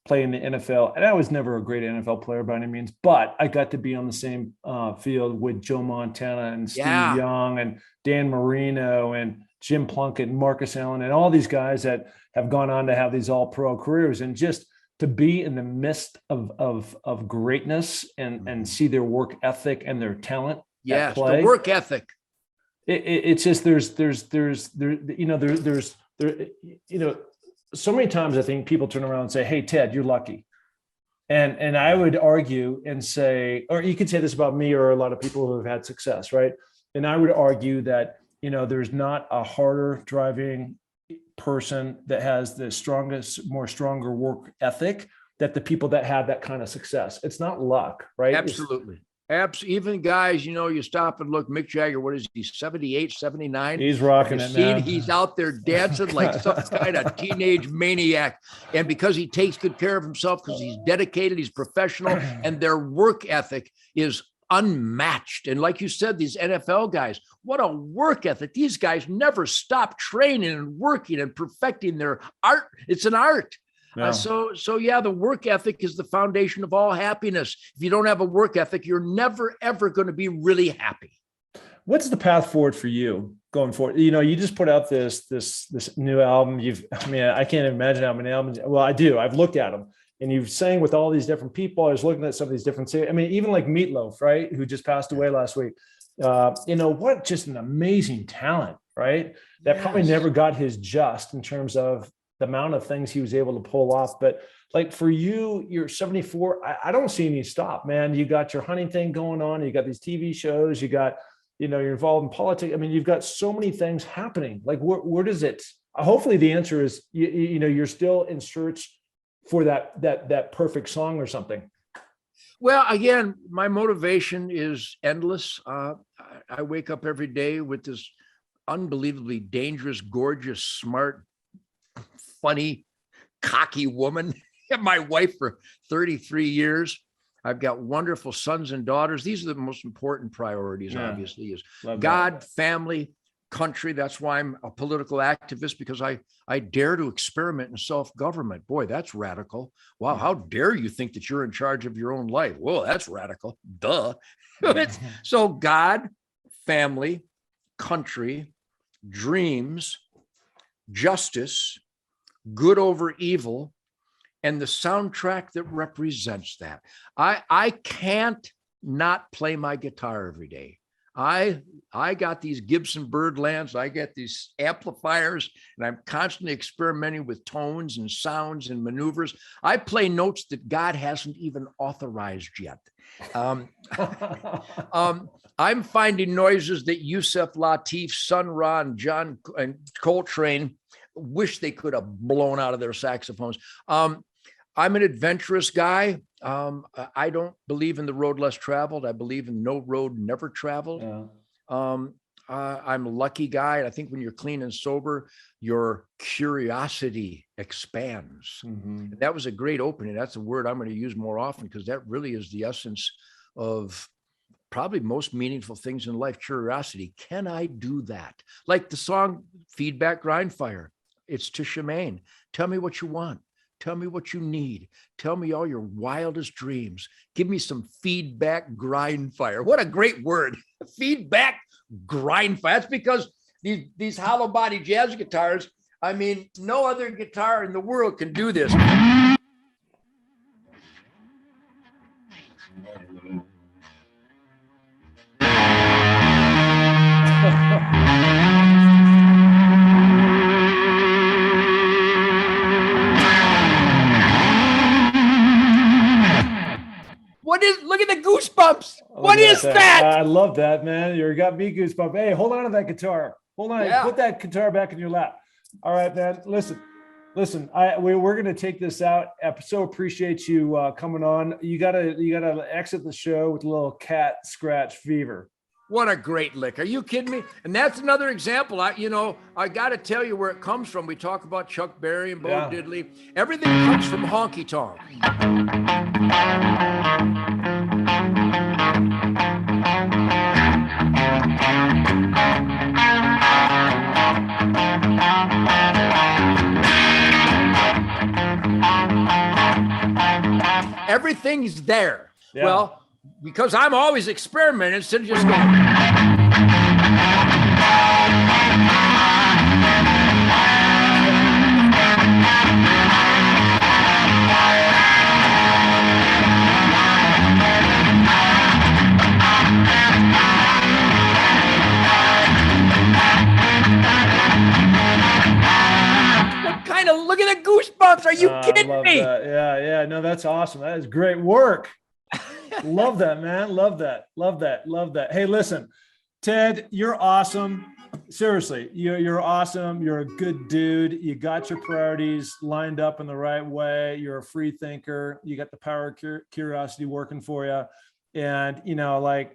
playing the NFL, and I was never a great NFL player by any means, but I got to be on the same field with Joe Montana and Steve Young and Dan Marino and Jim Plunkett and Marcus Allen and all these guys that have gone on to have these all-pro careers, and just to be in the midst of greatness and see their work ethic and their talent. Yes, the work ethic. It's just there's so many times I think people turn around and say, "Hey, Ted, you're lucky," and I would argue and say, or you could say this about me or a lot of people who have had success, right? And I would argue that there's not a harder driving person that has the stronger work ethic that the people that have that kind of success. It's not luck, right? Absolutely. Even guys, you stop and look, Mick Jagger, what is he, 78, 79? He's rocking it, man. He's out there dancing like some kind of teenage maniac. And because he takes good care of himself, because he's dedicated, he's professional, and their work ethic is unmatched. And like you said, these NFL guys, what a work ethic. These guys never stop training and working and perfecting their art. It's an art. Yeah. So yeah, the work ethic is the foundation of all happiness. If you don't have a work ethic, you're never, ever going to be really happy. What's the path forward for you going forward? You just put out this new album. I can't imagine how many albums. Well, I do. I've looked at them, and you've sang with all these different people. I was looking at some of these different. Even like MacLeod, right, who just passed away last week. What just an amazing talent, right? That probably never got his just in terms of the amount of things he was able to pull off. But like for you, you're 74. I don't see any stop, man. You got your hunting thing going on. You got these TV shows. You got, you're involved in politics. You've got so many things happening. Like where does it? Hopefully the answer is, you're still in search for that perfect song or something. Well, again, my motivation is endless. I wake up every day with this unbelievably dangerous, gorgeous, smart, funny, cocky woman. My wife for 33 years. I've got wonderful sons and daughters. These are the most important priorities, obviously, is God, family, country. That's why I'm a political activist, because I dare to experiment in self-government. Boy, that's radical. Wow, how dare you think that you're in charge of your own life? Whoa, that's radical. Duh. So God, family, country, dreams, justice, good over evil, and the soundtrack that represents that. I can't not play my guitar every day. I got these Gibson Birdlands, I get these amplifiers, and I'm constantly experimenting with tones and sounds and maneuvers. I play notes that God hasn't even authorized yet. I'm finding noises that Yusef Lateef, Sun Ra, and John and Coltrane wish they could have blown out of their saxophones. I'm an adventurous guy. I don't believe in the road less traveled. I believe in no road never traveled. Yeah. I'm a lucky guy. And I think when you're clean and sober, your curiosity expands. Mm-hmm. And that was a great opening. That's a word I'm going to use more often, because that really is the essence of probably most meaningful things in life. Curiosity. Can I do that? Like the song Feedback Grindfire. It's to Shemaine. Tell me what you want. Tell me what you need. Tell me all your wildest dreams. Give me some feedback grind fire. What a great word. Feedback grind fire. That's because these hollow body jazz guitars, no other guitar in the world can do this. Look at the goosebumps. What is that? I love that, man. You got me goosebumps. Hey, hold on to that guitar. Hold on. Yeah. Put that guitar back in your lap. All right, man. Listen. We're going to take this out. I so appreciate you coming on. You gotta exit the show with a little cat scratch fever. What a great lick. Are you kidding me? And that's another example. I got to tell you where it comes from. We talk about Chuck Berry and Bo Diddley. Everything comes from honky tonk. Everything's there. Yeah. Well, because I'm always experimenting instead of just going. Look at the goosebumps. Are you kidding me? That. Yeah. No, that's awesome. That is great work. Love that, man. Love that. Hey, listen, Ted, you're awesome. Seriously, you're awesome. You're a good dude. You got your priorities lined up in the right way. You're a free thinker. You got the power of curiosity working for you. And,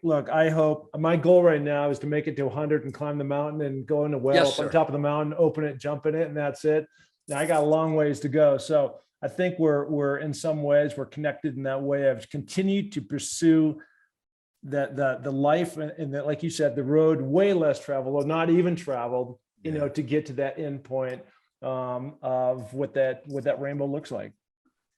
look, I hope my goal right now is to make it to 100 and climb the mountain and go in a well up on top of the mountain, open it, jump in it, and that's it. Now I got a long ways to go. So I think we're in some ways we're connected in that way. I've continued to pursue the life and that, like you said, the road way less traveled or not even traveled, to get to that end point. of what that rainbow looks like.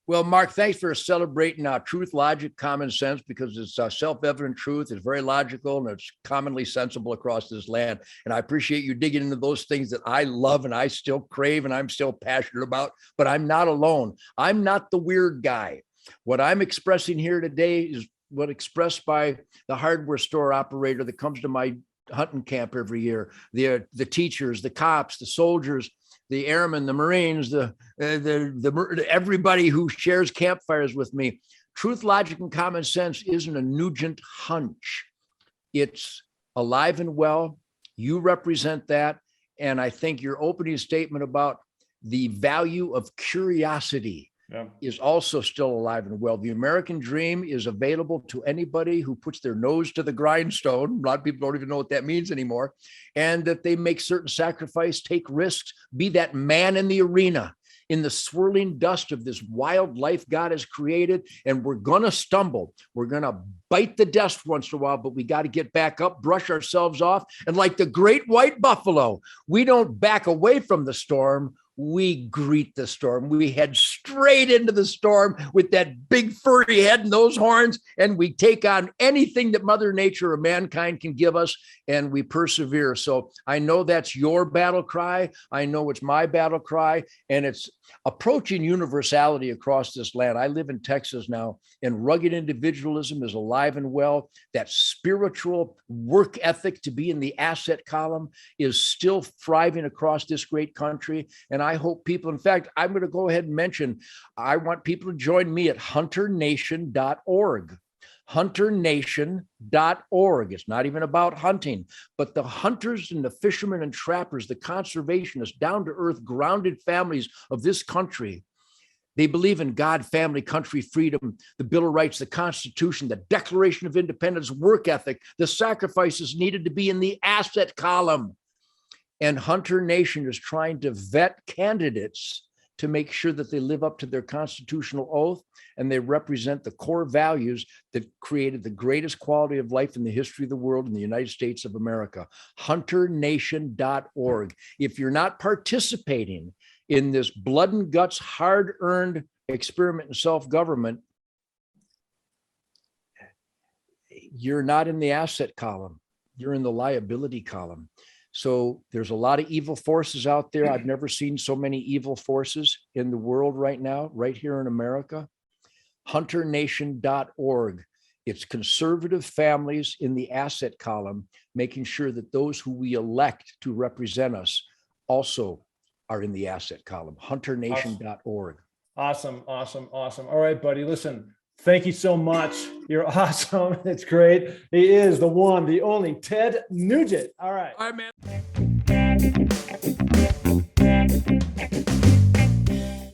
Well, Mark, thanks for celebrating truth, logic, common sense, because it's self-evident truth. It's very logical and it's commonly sensible across this land. And I appreciate you digging into those things that I love and I still crave and I'm still passionate about, but I'm not alone. I'm not the weird guy. What I'm expressing here today is what expressed by the hardware store operator that comes to my hunting camp every year, the teachers, the cops, the soldiers, the airmen, the Marines, the everybody who shares campfires with me. Truth, logic, and common sense isn't a Nugent hunch. It's alive and well. You represent that. And I think your opening statement about the value of curiosity is also still alive and well. The American dream is available to anybody who puts their nose to the grindstone. A lot of people don't even know what that means anymore. And that they make certain sacrifice, take risks, be that man in the arena, in the swirling dust of this wild life God has created. And we're going to stumble. We're going to bite the dust once in a while, but we got to get back up, brush ourselves off. And like the great white buffalo, we don't back away from the storm. We greet the storm. We head straight into the storm with that big furry head and those horns, and we take on anything that Mother Nature or mankind can give us, and we persevere. So I know that's your battle cry. I know it's my battle cry, and it's approaching universality across this land. I live in Texas now, and rugged individualism is alive and well. That spiritual work ethic to be in the asset column is still thriving across this great country. And I hope people, in fact, I'm going to go ahead and mention, I want people to join me at hunternation.org. hunternation.org. It's not even about hunting, but the hunters and the fishermen and trappers, the conservationists, down to earth, grounded families of this country. They believe in God, family, country, freedom, the Bill of Rights, the Constitution, the Declaration of Independence, work ethic, the sacrifices needed to be in the asset column. And Hunter Nation is trying to vet candidates to make sure that they live up to their constitutional oath and they represent the core values that created the greatest quality of life in the history of the world in the United States of America. hunternation.org. If you're not participating in this blood and guts, hard-earned experiment in self-government, you're not in the asset column. You're in the liability column. So there's a lot of evil forces out there. I've never seen so many evil forces in the world right now, right here in America. hunternation.org. It's conservative families in the asset column, making sure that those who we elect to represent us also are in the asset column. hunternation.org. Awesome. All right, buddy. Listen, thank you so much. You're awesome. It's great. He is the one, the only Ted Nugent. All right. All right, man.